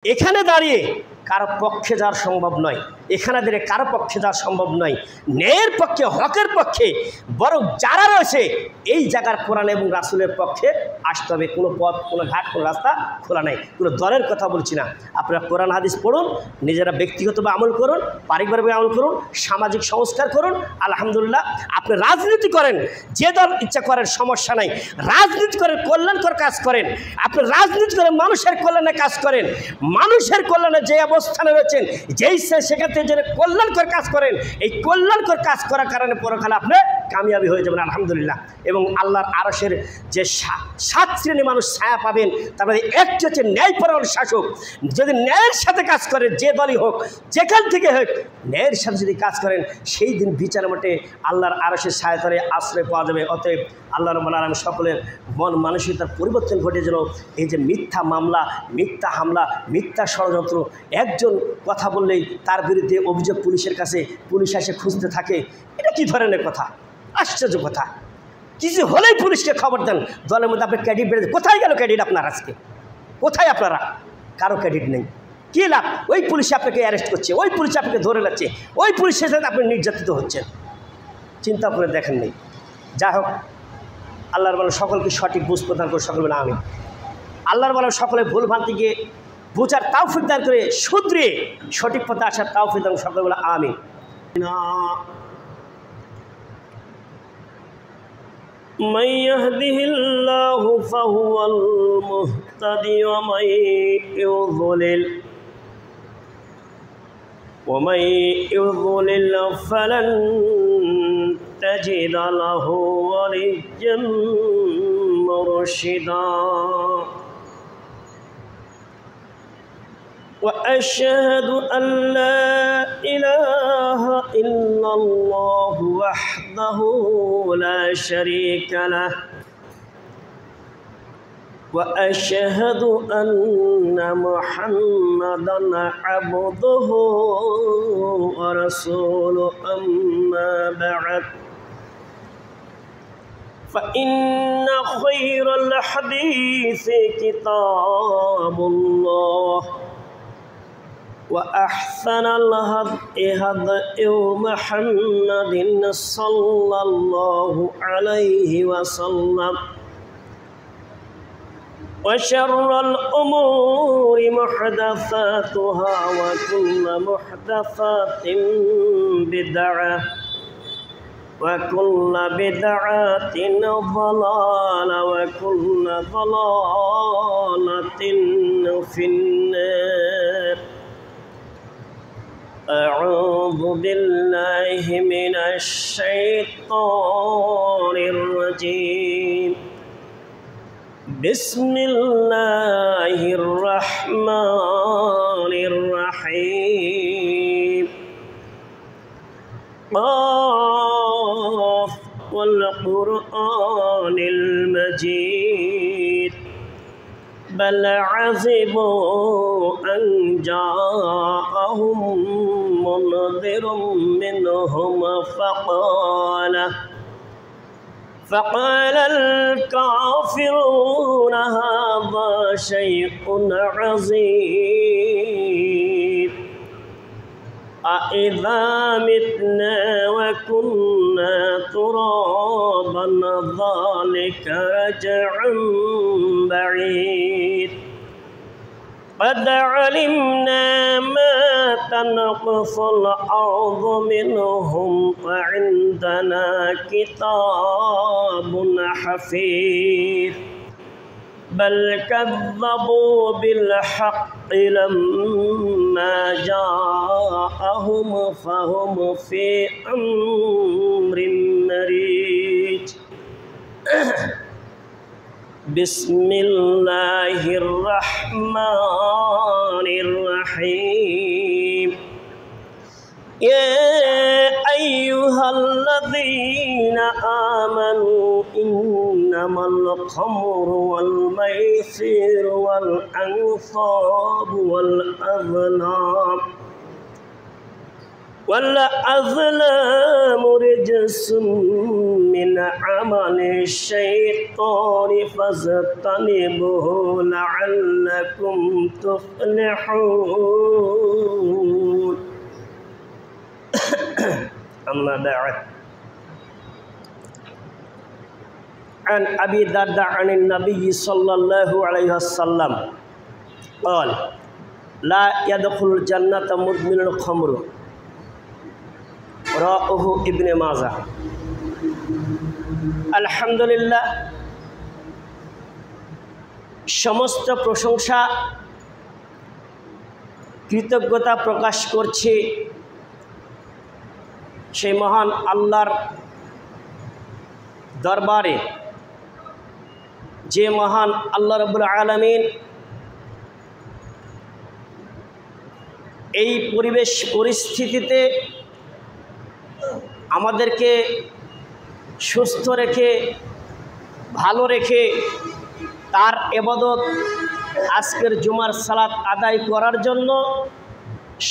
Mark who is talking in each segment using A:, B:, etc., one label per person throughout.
A: এখানে দাঁড়িয়ে কারো পক্ষে যাওয়া সম্ভব নয়, এখানে দাঁড়িয়ে কারো পক্ষে যাওয়া সম্ভব নয়, ন্যায়ের পক্ষে, হকের পক্ষে বরং যারা রয়েছে এই জায়গার কোরআন এবং রাসূলের পক্ষে আসতে হবে। কোনো পথ, কোনো ঘাট, কোনো রাস্তা খোলা নাই। কোনো দলের কথা বলছি না। আপনারা কোরআন হাদিস পড়ুন, নিজেরা ব্যক্তিগতভাবে আমল করুন, পারিবারিকভাবে আমল করুন, সামাজিক সংস্কার করুন। আলহামদুলিল্লাহ। আপনি রাজনীতি করেন, যে দল ইচ্ছা করেন, সমস্যা নাই। রাজনীতি করেন, কল্যাণকর কাজ করেন। আপনি রাজনীতি করেন, মানুষের কল্যাণে কাজ করেন। মানুষের কল্যাণে যে অবস্থানে রয়েছেন, যেই সেখান থেকে যে কল্যাণকর কাজ করেন, এই কল্যাণকর কাজ করার কারণে পরকালে আপনি কামিয়াবি হয়ে যাবেন আলহামদুলিল্লাহ। এবং আল্লাহর আরশের যে 7 শ্রেণী মানুষ ছায়া পাবেন, তারপরে একটি হচ্ছে ন্যায়পরায়ণ শাসক। যদি ন্যায়ের সাথে কাজ করেন, যে দলই হোক, যেখান থেকে হোক, ন্যায়ের সাথে যদি কাজ করেন, সেই দিন বিচার মাঠে আল্লাহর আরশের ছায়াতলে আশ্রয় পাওয়া যাবে। অতএব আল্লাহ রাব্বুল আলামিন সকলের মন মানসিকতার পরিবর্তন ঘটে যেন এই যে মিথ্যা মামলা, মিথ্যা হামলা, মিথ্যা ষড়যন্ত্র, একজন কথা বললেই তার বিরুদ্ধে অভিযোগ পুলিশের কাছে, পুলিশ এসে খুঁজতে থাকে, এটা কী ধরনের কথা? আশ্চর্য কথা। কিছু হলেই পুলিশকে খবর দেন, দলের মধ্যে আপনি ক্যাডিট বেড়ে, কোথায় গেল ক্যাডিট আপনার? আজকে কোথায় আপনারা? কারো ক্যাডিট নেই। কী লাভ? ওই পুলিশে আপনাকে অ্যারেস্ট করছে, ওই পুলিশে আপনাকে ধরে রাখছে, ওই পুলিশের সাথে আপনি নির্যাতিত হচ্ছেন। চিন্তা করে দেখেন নেই। যাই হোক, আল্লাহর বলে সকলকে সঠিক বুঝ প্রদান করে, সকল বলে আমি। আল্লাহর বলে সকলে ভুল ভ্রান্তিকে বোঝার তাওফিক দান করে, শুধরিয়ে সঠিক পথে আসার তাওফিক দান, সকলে বলে আমি। من يهده الله فهو المهتدي ومن يضلل فلن تجد له وليا مرشدا وأشهد أن لا إله إلا الله وحده لا شريك له وأشهد أن محمدا عبده ورسوله أما بعد فإن خير الحديث كتاب الله وأحسن الهدي هدي محمد صلى الله عليه وسلم وشر الأمور محدثاتها وكل محدثات بدعة وكل بدعة ضلالة وكل ضلالة في النار أعوذ بالله من الشيطان الرجيم بسم الله الرحمن الرحيم قاف والقرآن المجيد بل عجبوا أن جاءهم منذر منهم فقال الكافرون هذا شيء عظيم أإذا متنا وكنا ترابا ذلك رجع بعيد قد علمنا ما تنقص الأرض منهم وعندنا كتاب حفيظ بل كذبوا بالحق لما جاءهم فهم في أمر مريج بسم الله الرحمن الرحيم يا أيها الذين آمنوا إنما الخمر والميسر والأنصاب والأزلام والأظلام رجس من عمل الشيطان فاجتنبوه لعلكم تفلحون أما بعد عن أبي الدرداء عن النبي صلى الله عليه وسلم قال لا يدخل الجنة مدمن الخمر রাওয়াহু ইবনে মাজাহ। আলহামদুলিল্লাহ, সমস্ত প্রশংসা কৃতজ্ঞতা প্রকাশ করছি সেই মহান আল্লাহর দরবারে, যে মহান আল্লাহ রাব্বুল আলামিন এই পরিবেশ পরিস্থিতিতে আমাদেরকে সুস্থ রেখে ভালো রেখে তার ইবাদত আজকের জুমার সালাত আদায় করার জন্য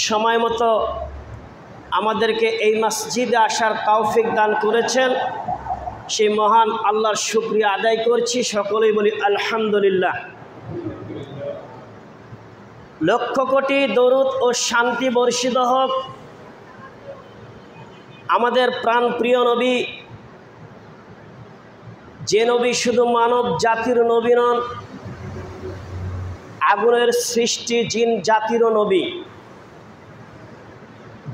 A: সময় মতো আমাদেরকে এই মসজিদে আসার তৌফিক দান করেছেন। সেই মহান আল্লাহর শুকরিয়া আদায় করছি, সকলেই বলি আলহামদুলিল্লাহ। লক্ষ কোটি দরুদ ও শান্তি বর্ষিত হোক আমাদের প্রাণপ্রিয় নবী, যে নবী শুধু মানব জাতির নবী নন, আগুনের সৃষ্টি জিন জাতিরও নবী,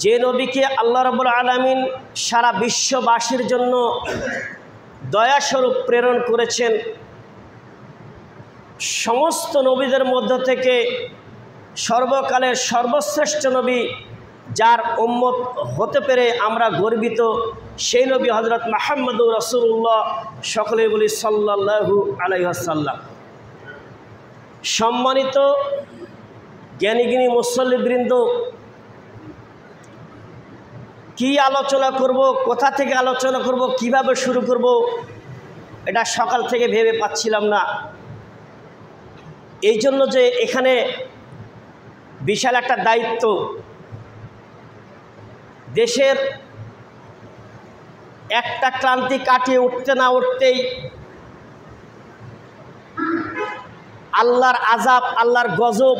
A: যে নবীকে আল্লাহ রাব্বুল আলামিন সারা বিশ্ববাসীর জন্য দয়াস্বরূপ প্রেরণ করেছেন। সমস্ত নবীদের মধ্য থেকে সর্বকালের সর্বশ্রেষ্ঠ নবী, যার উম্মত হতে পেরে আমরা গর্বিত, সেই নবী হযরত মুহাম্মদুর রাসূলুল্লাহ, সকলে বলি সাল্লাল্লাহু আলাইহি ওয়াসাল্লাম। সম্মানিত জ্ঞানীগুণী মুসল্লিবৃন্দ, কি আলোচনা করব, কোথা থেকে আলোচনা করব, কিভাবে শুরু করব, এটা সকাল থেকে ভেবে পাচ্ছিলাম না। এই জন্য যে এখানে বিশাল একটা দায়িত্ব, দেশের একটা ক্লান্তি কাটিয়ে উঠতে না উঠতেই আল্লাহর আযাব, আল্লাহর গজব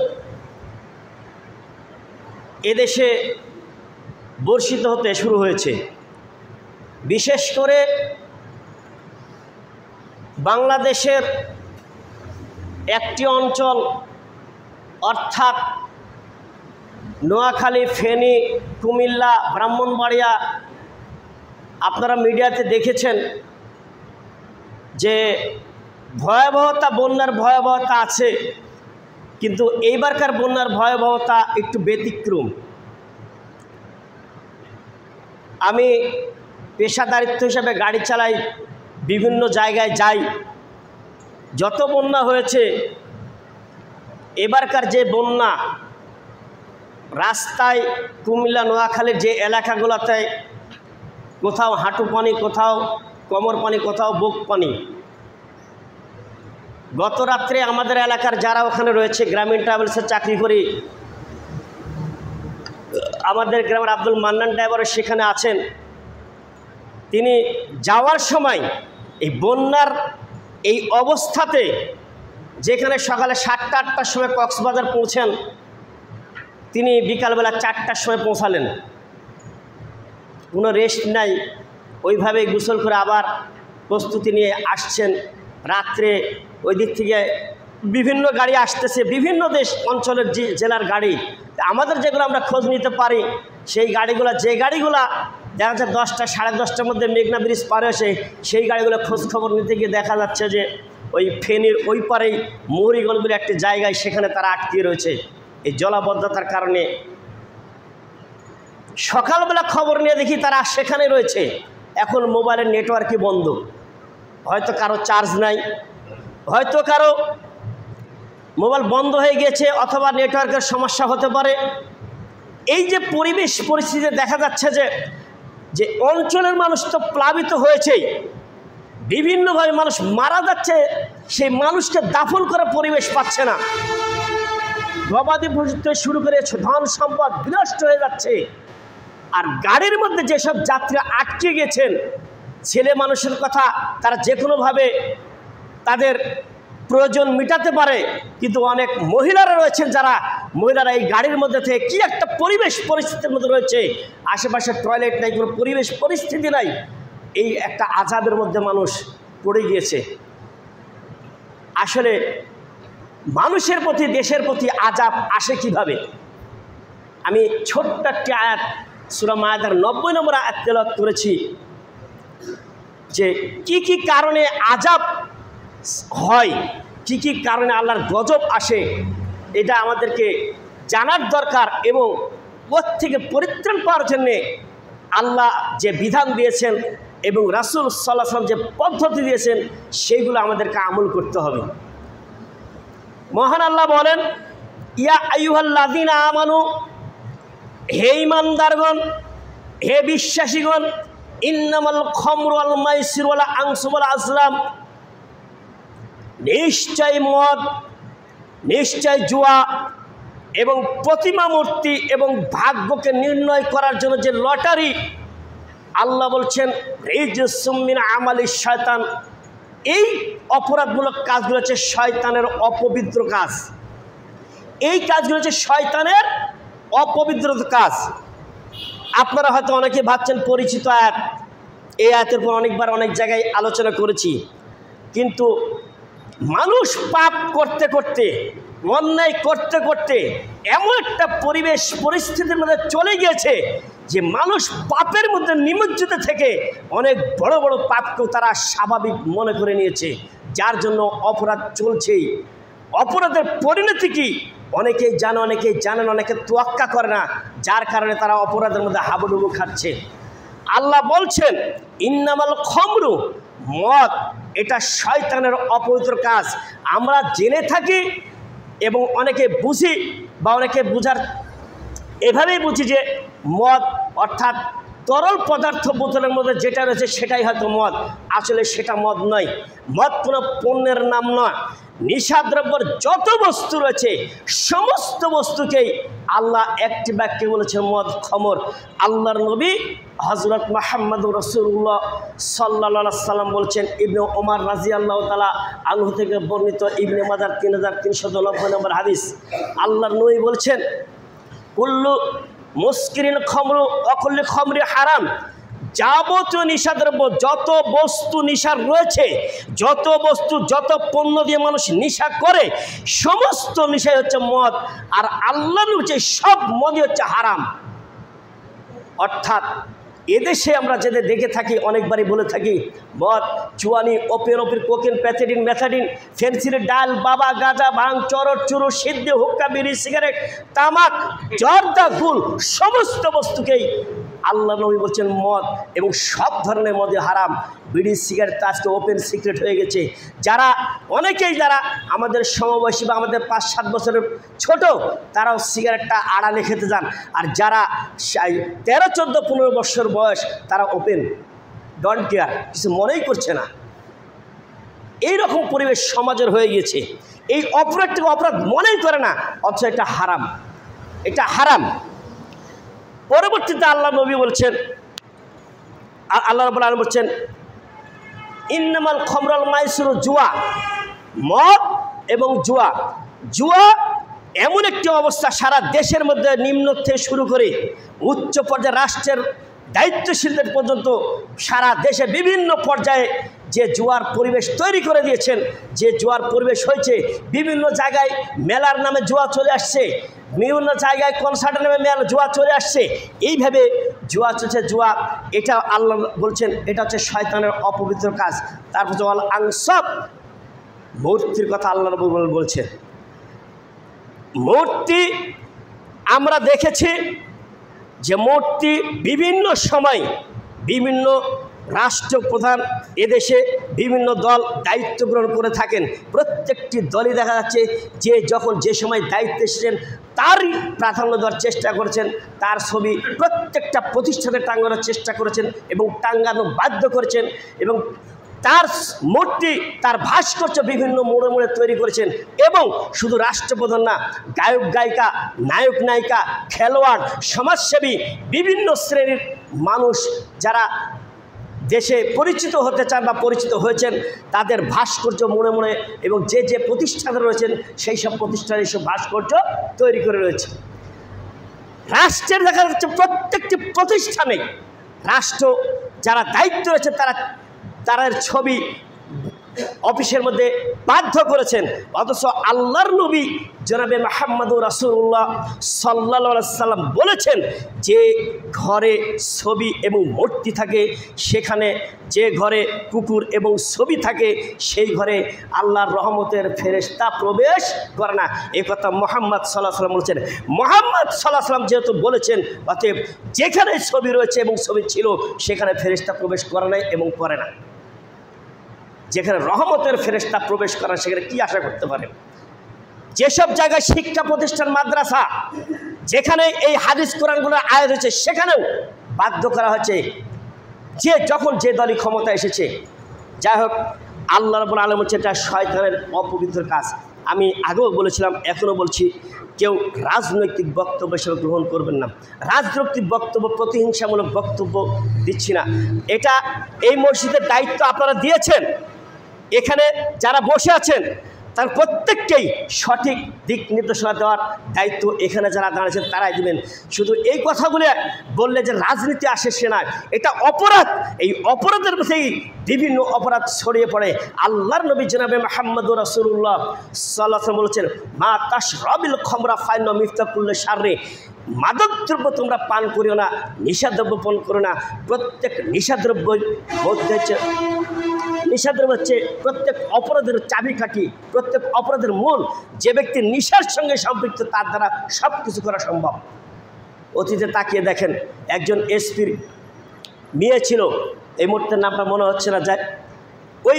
A: এদেশে বর্ষিত হতে শুরু হয়েছে। বিশেষ করে বাংলাদেশের একটি অঞ্চল, অর্থাৎ নোয়াখালী, ফেনী, কুমিল্লা, ব্রাহ্মণবাড়িয়া, আপনারা মিডিয়াতে দেখেছেন যে ভয়াবহতা, বন্যার ভয়াবহতা আছে, কিন্তু এইবারকার বন্যার ভয়াবহতা একটু ব্যতিক্রম। আমি পেশাদারিত্ব হিসাবে গাড়ি চালাই, বিভিন্ন জায়গায় যাই, যত বন্যা হয়েছে, এবারকার যে বন্যা, রাস্তায় কুমিল্লা নোয়াখালীর যে এলাকাগুলোতে কোথাও হাঁটু পানি, কোথাও কোমর পানি, কোথাও বুক পানি। গত রাত্রে আমাদের এলাকার যারা ওখানে রয়েছে, গ্রামীণ ট্রাভেলসে চাকরি করি, আমাদের গ্রামের আব্দুল মান্নান ড্রাইভার সেখানে আছেন। তিনি যাওয়ার সময় এই বন্যার এই অবস্থাতে, যেখানে সকালে 7টা-8টার সময় কক্সবাজার পৌঁছেন, তিনি বিকালবেলা 4টার সময় পৌঁছালেন। কোনো রেস্ট নাই, ওইভাবে গোসল করে আবার প্রস্তুতি নিয়ে আসছেন। রাত্রে ওই দিক থেকে বিভিন্ন গাড়ি আসতেছে, বিভিন্ন দেশ অঞ্চলের জেলার গাড়ি। আমাদের যেগুলো আমরা খোঁজ নিতে পারি, সেই গাড়িগুলো, যে গাড়িগুলো দেখা যাচ্ছে 10টা, 10:30টার মধ্যে মেঘনা ব্রিজ পার হয়েছে, সেই গাড়িগুলো খোঁজ খবর নিতে গিয়ে দেখা যাচ্ছে যে ওই ফেনীর ওই পারেই মুহুরীগঞ্জ বলে একটি জায়গায়, সেখানে তারা আটকে রয়েছে এই জলাবদ্ধতার কারণে। সকালবেলা খবর নিয়ে দেখি তারা সেখানে রয়েছে। এখন মোবাইলের নেটওয়ার্কই বন্ধ, হয়তো কারো চার্জ নাই, হয়তো কারো মোবাইল বন্ধ হয়ে গেছে, অথবা নেটওয়ার্কের সমস্যা হতে পারে। এই যে পরিবেশ পরিস্থিতি দেখা যাচ্ছে যে অঞ্চলের মানুষ তো প্লাবিত হয়েছেই, বিভিন্নভাবে মানুষ মারা যাচ্ছে, সেই মানুষকে দাফন করার পরিবেশ পাচ্ছে না। গবাদি পশু থেকে শুরু করে ধন সম্পদ বিনষ্ট হয়ে যাচ্ছে। আর গাড়ির মধ্যে যেসব যাত্রী আটকে গেছেন, ছেলে মানুষের কথা তারা যে কোনোভাবে তাদের প্রয়োজন মেটাতে পারে, কিন্তু অনেক মহিলারা রয়েছেন যারা মহিলারা এই গাড়ির মধ্যে থেকে কি একটা পরিবেশ পরিস্থিতির মধ্যে রয়েছে, আশেপাশে টয়লেট নাই, কোনো পরিবেশ পরিস্থিতি নাই, এই একটা আযাবের মধ্যে মানুষ পড়ে গিয়েছে। আসলে মানুষের প্রতি দেশের প্রতি আযাব আসে কিভাবে? আমি ছোট্ট একটি আয়াত সূরা মায়েদার 90 নম্বর আয়াত তেলাওয়াত করেছি যে কি কি কারণে আযাব হয়, কি কি কারণে আল্লাহর গজব আসে, এটা আমাদেরকে জানার দরকার। এবং ওর থেকে পরিত্রাণ পাওয়ার জন্যে আল্লাহ যে বিধান দিয়েছেন এবং রাসূল সাল্লাল্লাহু আলাইহি ওয়াসাল্লাম যে পদ্ধতি দিয়েছেন সেইগুলো আমাদেরকে আমল করতে হবে। মহান আল্লাহ বলেন, ইয়া আইয়ুহাল্লাযীনা আমানু, হে ঈমানদারগণ, হে বিশ্বাসীগণ, ইন্নামাল খামরু ওয়াল মাইসিরু ওয়াল আনসাবু ওয়াল আজলাম, নিশ্চয় মদ, নিশ্চয় জুয়া এবং প্রতিমা মূর্তি এবং ভাগ্যকে নির্ণয় করার জন্য যে লটারি, আল্লাহ বলছেন রিজসুম মিন আমালিশ শয়তান, এই অপরাধমূলক কাজগুলো হচ্ছে শয়তানের অপবিত্র কাজ। এই কাজগুলো হচ্ছে শয়তানের অপবিত্র কাজ। আপনারা হয়তো অনেকে ভাবছেন পরিচিত আয়াত, এই আয়াতের পর অনেকবার অনেক জায়গায় আলোচনা করেছি, কিন্তু মানুষ পাপ করতে করতে, অন্যায় করতে করতে এমন একটা পরিবেশ পরিস্থিতির মধ্যে চলে গিয়েছে যে মানুষ পাপের মধ্যে নিমজ্জিত থেকে অনেক বড় বড় পাপকেও তারা স্বাভাবিক মনে করে নিয়েছে, যার জন্য অপরাধ চলছেই। অপরাধের পরিণতি কি অনেকেই জানে, অনেকেই জানেন, অনেকে তোয়াক্কা করে না, যার কারণে তারা অপরাধের মধ্যে হাবুডুবু খাচ্ছে। আল্লাহ বলছেন ইন্নামাল খামরু, মদ এটা শয়তানের অপবিত্র কাজ। আমরা জেনে থাকি এবং অনেকে বুঝি বা অনেকে বুঝার এভাবেই বুঝি যে মদ অর্থাৎ তরল পদার্থ বোতলের মধ্যে যেটা রয়েছে সেটাই হয়তো মদ। আসলে সেটা মদ নয়, মদ কোনো পণ্যের নাম নয়। নিশাদ্রব্যের যত বস্তু রয়েছে সমস্ত বস্তুকেই আল্লাহ একটি বাক্যে বলেছেন মদ, খমর। আল্লাহর নবী হযরত মুহাম্মদুর রাসূলুল্লাহ সাল্লাল্লাহু আলাইহি সাল্লাম বলছেন, ইবনে ওমর রাদিয়াল্লাহু তাআলা আনহু থেকে বর্ণিত, ইবনে মাজাহ 3390 নম্বর হাদিস। আল্লাহর নবী বলছেন, কুল্লু মুসকিরিন খমরু অকুল্লি খমরি হারাম, যাবতীয় নিশাদ্রব্য, যত বস্তু নিশার রয়েছে, যত বস্তু, যত পণ্য দিয়ে মানুষ নিশা করে, সমস্ত নিশাই হচ্ছে মদ। আর আল্লাহর হচ্ছে সব মদই হচ্ছে হারাম। অর্থাৎ এদেশে আমরা যেটা দেখে থাকি, অনেকবারই বলে থাকি, মদ, চুয়ানি, ওপিয়াম, কোকেন, প্যাথেডিন, মেথাডিন, ফেন্সিল, ডাল, বাবা, গাঁজা, ভাং, চরট, চুরু, সিদ্ধি, হুক্কা, বিড়ি, সিগারেট, তামাক, জর্দা, গুল, সমস্ত বস্তুকেই আল্লাহ নবী বলছেন মদ, এবং সব ধরনের মদই হারাম। বিড়ি, সিগারেট আজকে ওপেন সিক্রেট হয়ে গেছে। যারা অনেকেই যারা আমাদের সমবয়সী বা আমাদের 5-7 বছরের ছোট, তারাও সিগারেটটা আড়ালে খেতে যান। আর যারা 13, 14, 15 বছর বয়স, তারা ওপেন, ডোন্ট কেয়ার, কিছু মনেই করছে না। এই রকম পরিবেশ সমাজের হয়ে গিয়েছে। এই অপরাধটাকে অপরাধ মনেই করে না, অথচ এটা হারাম, এটা হারাম। পরবর্তীতে আল্লাহ নবী বলছেন, আল্লাহ রাব্বুল আলামিন বলছেন, ইন্নামাল খামরুল মাইসিরু, জুয়া, মদ এবং জুয়া। জুয়া এমন একটি অবস্থা সারা দেশের মধ্যে নিম্ন থেকে শুরু করে উচ্চ পর্যায়ে রাষ্ট্রের দায়িত্বশীলদের পর্যন্ত সারা দেশে বিভিন্ন পর্যায়ে যে জুয়ার পরিবেশ তৈরি করে দিয়েছেন, যে জুয়ার পরিবেশ হয়েছে, বিভিন্ন জায়গায় মেলার নামে জুয়া চলে আসছে, বিভিন্ন জায়গায় কনসার্টের নামে জুয়া চলে আসছে। এইভাবে জুয়া চলছে। জুয়া এটা আল্লাহ বলছেন এটা হচ্ছে শয়তানের অপবিত্র কাজ। তারপর জল আংসব, মূর্তির কথা আল্লাহ রাব্বুল বলছেন। মূর্তি আমরা দেখেছি যে মূর্তি বিভিন্ন সময় বিভিন্ন রাষ্ট্রপ্রধান এদেশে বিভিন্ন দল দায়িত্ব গ্রহণ করে থাকেন। প্রত্যেকটি দলই দেখা যাচ্ছে যে যখন যে সময় দায়িত্বে এসেছেন তারই প্রাধান্য দেওয়ার চেষ্টা করেছেন, তার ছবি প্রত্যেকটা প্রতিষ্ঠানে টাঙ্গানোর চেষ্টা করেছেন এবং টাঙ্গানো বাধ্য করেছেন, এবং তার মূর্তি, তার ভাস্কর্য বিভিন্ন মোড়ে মোড়ে তৈরি করেছেন। এবং শুধু রাষ্ট্রপ্রধান না, গায়ক গায়িকা, নায়ক নায়িকা, খেলোয়াড়, সমাজসেবী, বিভিন্ন শ্রেণীর মানুষ যারা দেশে পরিচিত হতে চান বা পরিচিত হয়েছেন, তাদের ভাস্কর্য মোড়ে মোড়ে এবং যে যে প্রতিষ্ঠানে রয়েছেন সেই সব প্রতিষ্ঠানে এইসব ভাস্কর্য তৈরি করে রয়েছে। রাষ্ট্রের দেখা যাচ্ছে প্রত্যেকটি প্রতিষ্ঠানে রাষ্ট্র যারা দায়িত্ব রয়েছে তারা ছবি অফিসের মধ্যে বাধ্য করেছেন। অথচ আল্লাহর নবী জনাবে মুহাম্মদুর রাসূলুল্লাহ সাল্লাল্লাহু আলাইহি সাল্লাম বলেছেন, যে ঘরে ছবি এবং মূর্তি থাকে, সেখানে যে ঘরে কুকুর এবং ছবি থাকে, সেই ঘরে আল্লাহর রহমতের ফেরেশতা প্রবেশ করে না। এই কথা মুহাম্মদ সাল্লাল্লাহু আলাইহি সাল্লাম বলেছেন। মুহাম্মদ সাল্লাল্লাহু আলাইহি সাল্লাম যেহেতু বলেছেন, অতএব যেখানে ছবি রয়েছে এবং ছবি ছিল সেখানে ফেরেশতা প্রবেশ করে নাই এবং করে না। যেখানে রহমতের ফেরেশতা প্রবেশ করা, সেখানে কি আশা করতে পারে? যেসব জায়গায় শিক্ষা প্রতিষ্ঠান, মাদ্রাসা, যেখানে এই হাদিস কোরআনগুলোর আয়াত হয়েছে, সেখানেও বাধ্য করা হচ্ছে যে যখন যে দলই ক্ষমতা এসেছে, যাই হোক, আল্লাহ রাব্বুল আলামিন হচ্ছে এটা শয়তানের অপবিত্র কাজ। আমি আগেও বলেছিলাম, এখনও বলছি, কেউ রাজনৈতিক বক্তব্য হিসেবে গ্রহণ করবেন না। রাজনৈতিক বক্তব্য, প্রতিহিংসামূলক বক্তব্য দিচ্ছি না। এটা এই মসজিদের দায়িত্ব আপনারা দিয়েছেন। এখানে যারা বসে আছেন তার প্রত্যেককেই সঠিক দিক নির্দেশনা দেওয়ার দায়িত্ব এখানে যারা দাঁড়িয়েছেন তারাই দেবেন। শুধু এই কথাগুলো বললে যে রাজনীতি আসে সে নয়, এটা অপরাধ। এই অপরাধের মধ্যেই বিভিন্ন অপরাধ ছড়িয়ে পড়ে। আল্লাহর নবী জনাবে মুহাম্মদুর রাসূলুল্লাহ সাল্লাল্লাহু আলাইহি ওয়াসাল্লাম বলেছেন, মা তাশরাবিল খামরা ফাইন্না মিফতাকুল্লি শাররি, মাদকদ্রব্য তোমরা পান করিও না, নিশাদ্রব্য পান করো না। প্রত্যেক নিশাদ্রব্যের মধ্যে হচ্ছে প্রত্যেক অপরাধের চাবিকাঠি, প্রত্যেক অপরাধের মূল। যে ব্যক্তি নিশার সঙ্গে সম্পৃক্ত, তার দ্বারা সব কিছু করা সম্ভব। অতীতে তাকিয়ে দেখেন, একজন এসপির মেয়ে ছিল, এই মুহূর্তের নামটা মনে হচ্ছে না, যায় ওই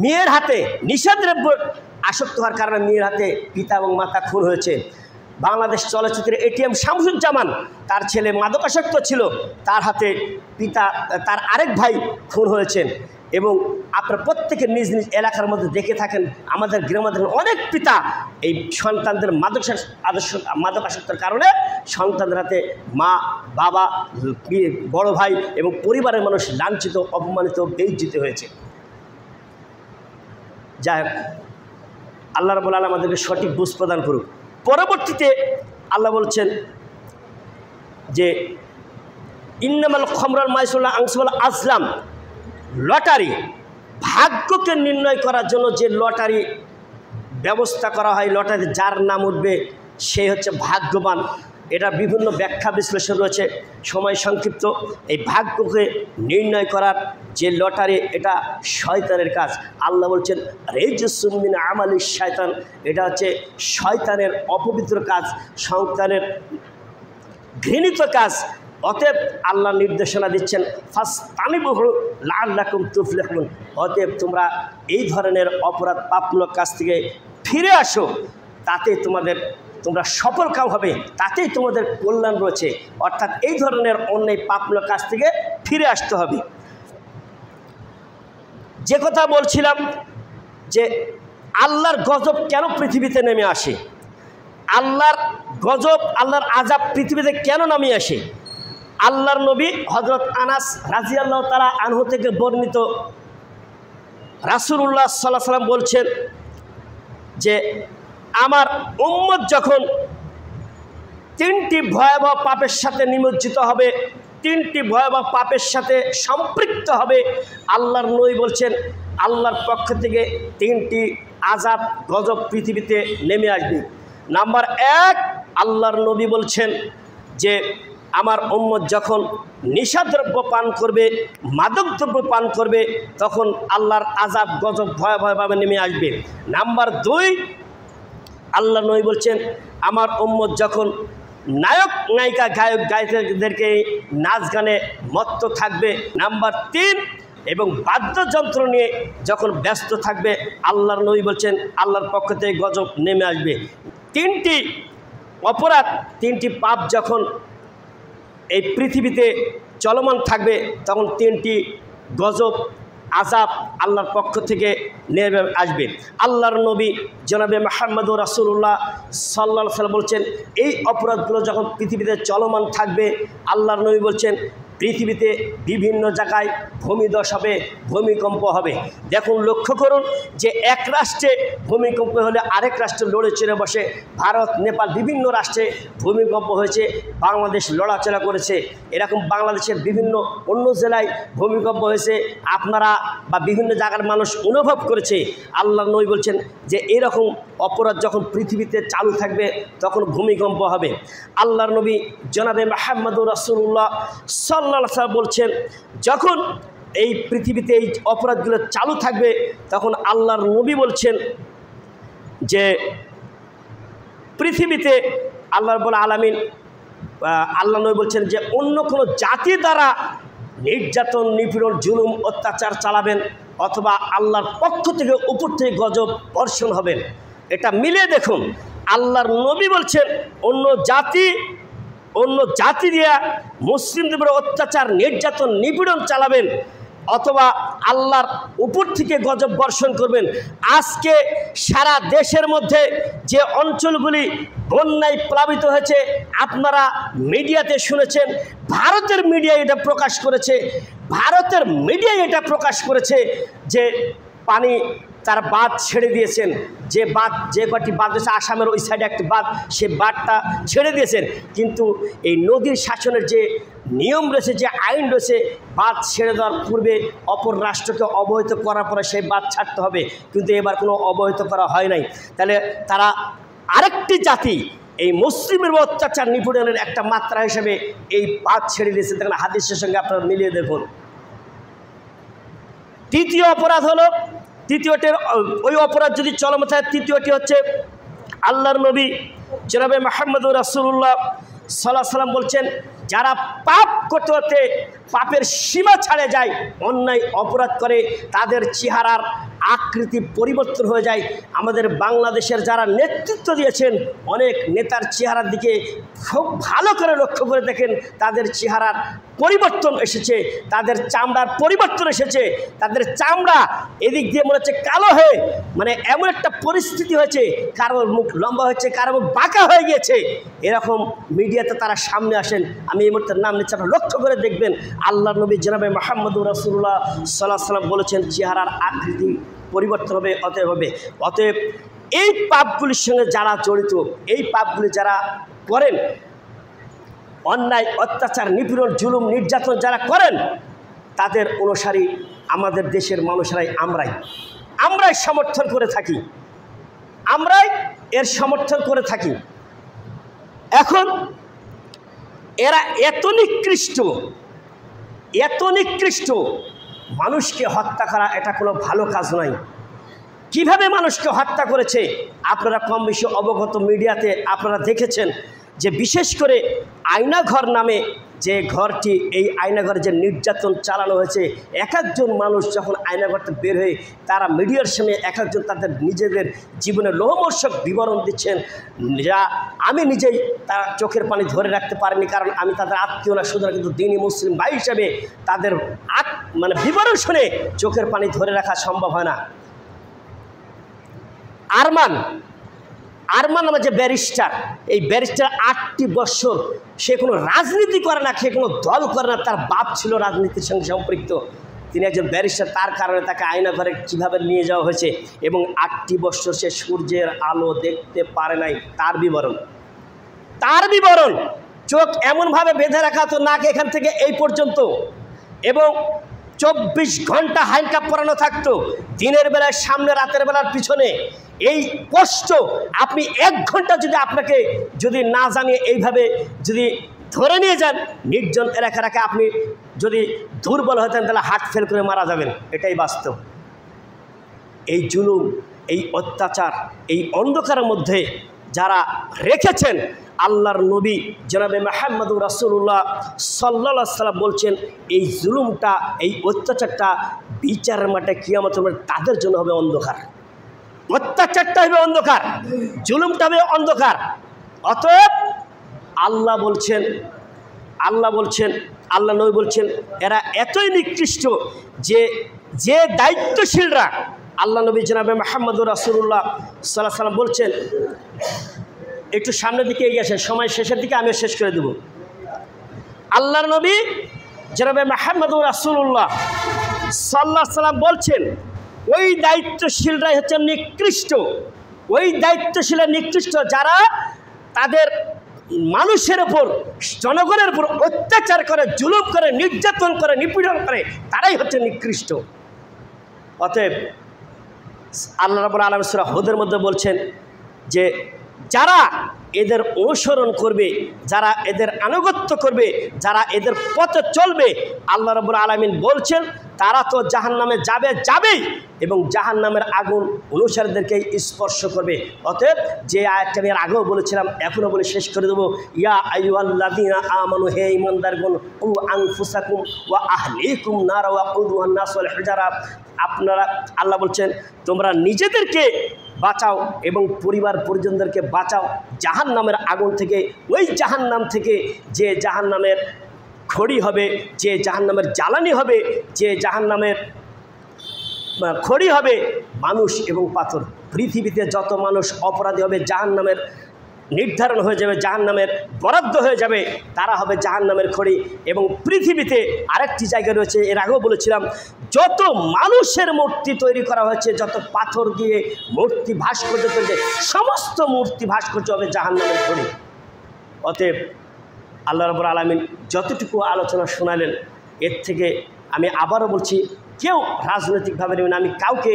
A: মেয়ের হাতে নিশাদ্রব্য আসক্ত হওয়ার কারণে মেয়ের হাতে পিতা এবং মাতা খুন হয়েছে। বাংলাদেশ চলচ্চিত্রের এটিএম শামসুজ্জামান, তার ছেলে মাদকাসক্ত ছিল, তার হাতে তার আরেক ভাই খুন হয়েছেন। এবং আপনার প্রত্যেকের নিজ নিজ এলাকার মধ্যে দেখে থাকেন, আমাদের গ্রামাঞ্চলের অনেক পিতা এই সন্তানদের মাদকাসক্তের কারণে সন্তানদের হাতে মা, বাবা, বড় ভাই এবং পরিবারের মানুষ লাঞ্ছিত, অপমানিত, বেইজ্জত হয়েছে। যাই হোক, আল্লাহ রাব্বুল আলামিন আমাদেরকে সঠিক বুঝ প্রদান করুক। পরবর্তীতে আল্লাহ বলছেন যে ইন্নামাল খামরুল মাইসিরুল আনসাবুল আজলাম, লটারি, ভাগ্যকে নির্ণয় করার জন্য যে লটারি ব্যবস্থা করা হয়, লটারি যার নাম উঠবে সেই হচ্ছে ভাগ্যবান। এটা বিভিন্ন ব্যাখ্যা বিশ্লেষণ রয়েছে, সময় সংক্ষিপ্ত। এই ভাগ্যকে নির্ণয় করার যে লটারি, এটা শয়তানের কাজ। আল্লাহ বলছেন রিজসুম মিন আমালিশ শয়তান, এটা হচ্ছে শয়তানের অপবিত্র কাজ, শয়তানের ঘৃণিত কাজ। অতএব আল্লাহ নির্দেশনা দিচ্ছেন, ফাসতানিবুহু লাআল্লাকুম তুফলিহুন, অতএব তোমরা এই ধরনের অপরাধ পাপমূলক কাজ থেকে ফিরে আসো, তাতে তোমরা সফল কাম হবে, তাতেই তোমাদের কল্যাণ রয়েছে। অর্থাৎ এই ধরনের অন্যায় পাপমূলক কাজ থেকে ফিরে আসতে হবে। যে কথা বলছিলাম যে আল্লাহর গজব কেন পৃথিবীতে নেমে আসে, আল্লাহর গজব, আল্লাহর আযাব পৃথিবীতে কেন নামে আসে। আল্লাহর নবী হযরত আনাস রাদিয়াল্লাহু তাআলা আনহু থেকে বর্ণিত, রাসূলুল্লাহ সাল্লাল্লাহু আলাইহি ওয়াসাল্লাম বলছেন যে আমার উম্মত যখন তিনটি ভয়াবহ পাপের সাথে নিমজ্জিত হবে, তিনটি ভয়াবহ পাপের সাথে সম্পৃক্ত হবে, আল্লাহর নবী বলছেন আল্লাহর পক্ষ থেকে তিনটি আযাব, গজব পৃথিবীতে নেমে আসবে। নাম্বার 1, আল্লাহর নবী বলছেন যে আমার উম্মত যখন নিশাদ্রব্য পান করবে, মাদকদ্রব্য পান করবে, তখন আল্লাহর আযাব, গজব ভয়াবহভাবে নেমে আসবে। নাম্বার 2, আল্লাহ নবী বলছেন আমার উম্মত যখন নায়ক নায়িকা, গায়ক গায়িকাদেরকে নাচ গানে মত্ত থাকবে। নাম্বার 3, এবং বাদ্যযন্ত্র নিয়ে যখন ব্যস্ত থাকবে, আল্লাহর নবী বলছেন আল্লাহর পক্ষ থেকে গজব নেমে আসবে। তিনটি অপরাধ, তিনটি পাপ যখন এই পৃথিবীতে চলমান থাকবে, তখন তিনটি গজব আযাব আল্লাহর পক্ষ থেকে নেমে আসবে। আল্লাহর নবী জনাবে মুহাম্মদুর রাসূলুল্লাহ সাল্লাল্লাহু আলাইহি ওয়াসাল্লাম বলছেন, এই অপরাধগুলো যখন পৃথিবীতে চলমান থাকবে, আল্লাহর নবী বলছেন পৃথিবীতে বিভিন্ন জায়গায় ভূমিধস হবে, ভূমিকম্প হবে। দেখুন, লক্ষ্য করুন যে এক রাষ্ট্রে ভূমিকম্প হলে আরেক রাষ্ট্রে লড়ে চড়ে বসে। ভারত, নেপাল, বিভিন্ন রাষ্ট্রে ভূমিকম্প হয়েছে, বাংলাদেশ লড়াচড়া করেছে। এরকম বাংলাদেশের বিভিন্ন অন্য জেলায় ভূমিকম্প হয়েছে, আপনারা বা বিভিন্ন জায়গার মানুষ অনুভব করেছে। আল্লাহর নবী বলছেন যে এরকম অপরাধ যখন পৃথিবীতে চালু থাকবে তখন ভূমিকম্প হবে। আল্লাহর নবী জনাবে মুহাম্মদুর রাসূলুল্লাহ সাল্লাল্লাহু আলাইহি ওয়াসাল্লাম বলছেন, যখন এই পৃথিবীতে এই অপরাধগুলো চালু থাকবে তখন আল্লাহর নবী বলছেন যে পৃথিবীতে আল্লাহ রাব্বুল আলামিন আল্লাহ নবী বলছেন যে অন্য কোনো জাতি দ্বারা নির্যাতন, নিপীড়ন, জুলুম, অত্যাচার চালাবেন অথবা আল্লাহর পক্ষ থেকে উপর থেকে গজব বর্ষণ হবেন। এটা মিলে দেখুন, আল্লাহর নবী বলছেন অন্য জাতি দিয়া মুসলিমদের উপরে অত্যাচার, নির্যাতন, নিপীড়ন চালাবেন অথবা আল্লাহর উপর থেকে গজব বর্ষণ করবেন। আজকে সারা দেশের মধ্যে যে অঞ্চলগুলি বন্যায় প্লাবিত হয়েছে, আপনারা মিডিয়াতে শুনেছেন, ভারতের মিডিয়া এটা প্রকাশ করেছে যে পানি তার বাঁধ ছেড়ে দিয়েছেন, যে কটি বাঁধ রয়েছে আসামের ওই সাইডে একটি বাঁধ, সে বাঁধটা ছেড়ে দিয়েছেন। কিন্তু এই নদীর শাসনের যে নিয়ম রয়েছে, যে আইন রয়েছে, বাঁধ ছেড়ে দেওয়ার পূর্বে অপর রাষ্ট্রকে অবহিত করার পরে সেই বাঁধ ছাড়তে হবে, কিন্তু এবার কোনো অবহিত করা হয় নাই। তাহলে তারা আরেকটি জাতি এই মুসলিমের অত্যাচার, নিপীড়নের একটা মাত্রা হিসেবে এই বাঁধ ছেড়ে দিয়েছে। দেখেন, হাদিসের সঙ্গে আপনারা মিলিয়ে দেখুন। তৃতীয় অপরাধ হলো, তৃতীয়টির ওই অপরাধ যদি চলমান থাকে, তৃতীয়টি হচ্ছে আল্লাহর নবী জনাবে মুহাম্মদুর রাসূলুল্লাহ সাল্লাল্লাহু আলাইহি ওয়াসাল্লাম বলছেন, যারা পাপ করতে করতে পাপের সীমা ছাড়ে যায়, অন্যায় অপরাধ করে, তাদের চেহারার আকৃতি পরিবর্তন হয়ে যায়। আমাদের বাংলাদেশের যারা নেতৃত্ব দিয়েছেন, অনেক নেতার চেহারার দিকে খুব ভালো করে লক্ষ্য করে দেখেন, তাদের চেহারার পরিবর্তন এসেছে, তাদের চামড়ার পরিবর্তন এসেছে, তাদের চামড়া এদিক দিয়ে মনে হচ্ছে কালো হয়ে, মানে এমন একটা পরিস্থিতি হয়েছে, কারোর মুখ লম্বা হচ্ছে, কারোর মুখ বাঁকা হয়ে গিয়েছে। এরকম মিডিয়াতে তারা সামনে আসেন। আমি এই মুহূর্তে নাম নিচ্ছি, আপনারা লক্ষ্য করে দেখবেন। আল্লাহর নবী জনাবে মুহাম্মদুর রাসূলুল্লাহ সাল্লাল্লাহু আলাইহি ওয়াসাল্লাম বলেছেন চেহারার আকৃতি পরিবর্তন হবে। অতএব এই পাপগুলির সঙ্গে যারা জড়িত, এই পাপগুলি যারা করেন, অন্যায়, অত্যাচার, নিপীড়ন, জুলুম, নির্যাতন যারা করেন, তাদের অনুসারী আমাদের দেশের মানুষরাই আমরাই সমর্থন করে থাকি, আমরাই এর সমর্থন করে থাকি। এখন এরা এত নিকৃষ্ট, মানুষকে হত্যা করা এটা কোনো ভালো কাজ নয়। কিভাবে মানুষকে হত্যা করেছে আপনারা কম বেশি অবগত, মিডিয়াতে আপনারা দেখেছেন যে বিশেষ করে আয়নাঘর নামে যে ঘরটি, এই আয়নাঘরে যে নির্যাতন চালানো হয়েছে, এক একজন মানুষ যখন আয়নাঘরতে বের হয়ে তারা মিডিয়ার সামনে এক একজন তাদের নিজেদের জীবনের লোমহর্ষক বিবরণ দিচ্ছেন, যা আমি নিজেই তার চোখের পানি ধরে রাখতে পারিনি, কারণ আমি তাদের আত্মীয় না, সুতরাং কিন্তু দ্বীনি মুসলিম ভাই হিসেবে তাদের বিবরণ শুনে চোখের পানি ধরে রাখা সম্ভব হয় না। আরমান নামে যে ব্যারিস্টার, এই ব্যারিস্টার 8টি বছর সে কোনো রাজনীতি করে না, সে কোনো দল করে না, তার বাপ ছিল রাজনীতির সঙ্গে সম্পৃক্ত, তিনি একজন ব্যারিস্টার, তার কারণে তাকে আয়নাঘরে কীভাবে নিয়ে যাওয়া হয়েছে এবং 8টি বছর সে সূর্যের আলো দেখতে পারে নাই, তার বিবরণ চোখ এমনভাবে বেঁধে রাখা তো নাক এখান থেকে এই পর্যন্ত, এবং 24 ঘন্টা হ্যান্ডকাপ পরানো থাকতো, দিনের বেলায় সামনে, রাতের বেলার পিছনে। এই কষ্ট আপনি 1 ঘন্টা আপনাকে যদি না জানিয়ে এইভাবে যদি ধরে নিয়ে যান নির্জন এলাকা, আপনি যদি দুর্বল হতেন তাহলে হার্ট ফেল করে মারা যাবেন, এটাই বাস্তব। এই জুলুম, এই অত্যাচার, এই অন্ধকারের মধ্যে যারা রেখেছেন, আল্লাহর নবী জনাবে মুহাম্মদুর রাসূলুল্লাহ সাল্লাল্লাহু আলাইহি ওয়াসাল্লাম বলছেন, এই জুলুমটা, এই অত্যাচারটা বিচারের মাঠে কিয়ামতের মাঠে তাদের জন্য হবে অন্ধকার। অত্যাচারটা হবে অন্ধকার, জুলুমটা হবে অন্ধকার। অতএব আল্লাহ নবী বলছেন, এরা এতই নিকৃষ্ট যে যে দায়িত্বশীলরা আল্লাহ নবী জনাবে মুহাম্মদুর রাসূলুল্লাহ সাল্লাল্লাহু আলাইহি ওয়াসাল্লাম বলছেন, একটু সামনের দিকে এগিয়ে আসেন, সময় শেষের দিকে আমিও শেষ করে দেব। আল্লাহর নবী জনাবে মুহাম্মদুর রাসূলুল্লাহ সাল্লাল্লাহু আলাইহি ওয়াসাল্লাম বলছেন, ওই দায়িত্বশীলরাই হচ্ছে নিকৃষ্ট, ওই দায়িত্বশীলের নিকৃষ্ট যারা তাদের মানুষের উপর, জনগণের উপর অত্যাচার করে, জুলুম করে, নির্যাতন করে, নিপীড়ন করে, তারাই হচ্ছে নিকৃষ্ট। অতএব আল্লাহ রাব্বুল আলামিন সূরা হুদের মধ্যে বলছেন যে যারা এদের অনুসরণ করবে, যারা এদের আনুগত্য করবে, যারা এদের পথে চলবে, আল্লাহ রাব্বুল আলামিন বলছেন তারা তো জাহান্নামে যাবেই এবং জাহান্নামের আগুন অনুসারীদেরকে স্পর্শ করবে। অতএব যে আয়াতটা আমি আগেও বলেছিলাম, এখনও বলে শেষ করে দেবো, ইয়া আইয়ুহাল্লাযীনা আমানু, হে ঈমানদারগণ, কু আনফুসাকুম ওয়া আহলিকুম নারা ওয়াকুদুহান নাস ওয়াল হিজারা, আপনারা, আল্লাহ বলছেন তোমরা নিজেদেরকে বাঁচাও এবং পরিবার পরিজনদেরকে বাঁচাও জাহান্নামের আগুন থেকে। ওই জাহান্নাম থেকে যে জাহান্নামের খড়ি হবে, যে জাহান্নামের জ্বালানি হবে, যে জাহান্নামের খড়ি হবে মানুষ এবং পাথর। পৃথিবীতে যত মানুষ অপরাধী হবে জাহান্নামের নির্ধারণ হয়ে যাবে, জাহান্নামের বরাদ্দ হয়ে যাবে, তারা হবে জাহান্নামের খড়ি। এবং পৃথিবীতে আরেকটি জায়গা রয়েছে, এর আগেও বলেছিলাম, যত মানুষের মূর্তি তৈরি করা হয়েছে, যত পাথর দিয়ে মূর্তি ভাস্কর্য তৈরি, সমস্ত মূর্তি ভাস্কর্য হবে জাহান্নামের খড়ি। অতএব আল্লাহ রাব্বুল আলামিন যতটুকু আলোচনা শোনালেন, এর থেকে আমি আবারও বলছি, কেউ রাজনৈতিকভাবে নেবেন, আমি কাউকে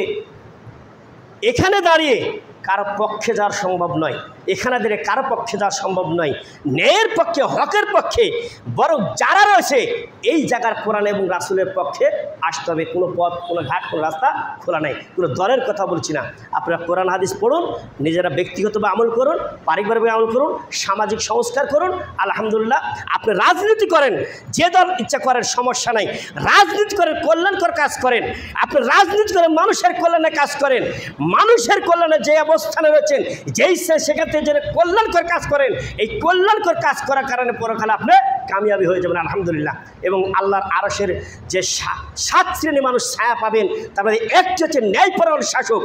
A: এখানে দাঁড়িয়ে কারো পক্ষে যাওয়ার সম্ভব নয়, এখানে দাঁড়িয়ে কারো পক্ষে যাওয়া সম্ভব নয়। ন্যায়ের পক্ষে, হকের পক্ষে বরং যারা রয়েছে এই জায়গার কোরআন এবং রাসূলের পক্ষে আসতে হবে। কোনো পথ, কোনো ঘাট, কোনো রাস্তা খোলা নাই। কোনো দলের কথা বলছি না। আপনারা কোরআন হাদিস পড়ুন, নিজেরা ব্যক্তিগতভাবে আমল করুন, পারিবারিকভাবে আমল করুন, সামাজিক সংস্কার করুন, আলহামদুলিল্লাহ। আপনি রাজনীতি করেন, যে দল ইচ্ছা করেন, সমস্যা নাই। রাজনীতি করেন, কল্যাণকর কাজ করেন। আপনি রাজনীতি করেন, মানুষের কল্যাণে কাজ করেন। মানুষের কল্যাণে যে অবস্থানে রয়েছেন, যেই সেখান থেকে যে কল্যাণকর কাজ করেন, এই কল্যাণকর কাজ করার কারণে পরকালে আপনি কামিয়াবি হয়ে যাবেন, আলহামদুলিল্লাহ। এবং আল্লাহর আরশের যে 7 শ্রেণী মানুষ ছায়া পাবেন, তার মধ্যে একটি হচ্ছে ন্যায়পরায়ণ শাসক।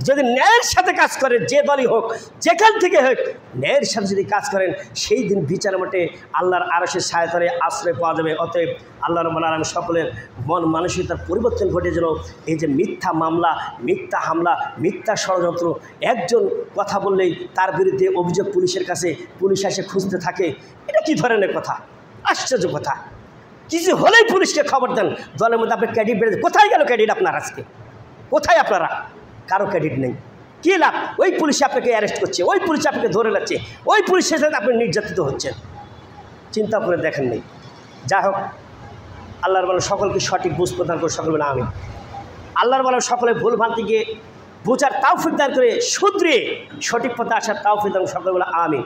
A: যদি ন্যায়ের সাথে কাজ করেন, যে দলই হোক, যেখান থেকে হোক, ন্যায়ের সাথে যদি কাজ করেন, সেই দিন বিচার মাঠে আল্লাহর আরশের ছায়াতলে আশ্রয় পাওয়া যাবে। অতএব আল্লাহ রাব্বুল আলামিন সকলের মন মানসিকতার পরিবর্তন ঘটে যেন এই যে মিথ্যা মামলা, মিথ্যা হামলা, মিথ্যা ষড়যন্ত্র, একজন কথা বললেই তার বিরুদ্ধে অভিযোগ পুলিশের কাছে, পুলিশ এসে খুঁজতে থাকে, এটা কী ধরনের কথা? আশ্চর্য কথা। কিছু হলেই পুলিশকে খবর দেন, দলের মধ্যে আপনার ক্যাডিট বেড়ে, কোথায় গেল ক্যাডিট আপনার? আজকে কোথায় আপনারা? কারো ক্যাডিট নেই। কী লাভ? ওই পুলিশে আপনাকে অ্যারেস্ট করছে, ওই পুলিশে আপনাকে ধরে যাচ্ছে, ওই পুলিশের সাথে আপনি নির্যাতিত হচ্ছেন, চিন্তা করে দেখেন নেই। যাই হোক, আল্লাহর বলে সকলকে সঠিক বুঝ প্রদান করে, সকল বলে আমি। আল্লাহর বলে সকলে ভুল ভ্রান্তিকে বোঝার তাওফিক দান করে শুধরে সঠিক পথে আসার তাওফিক দান, সকল বলে আমি।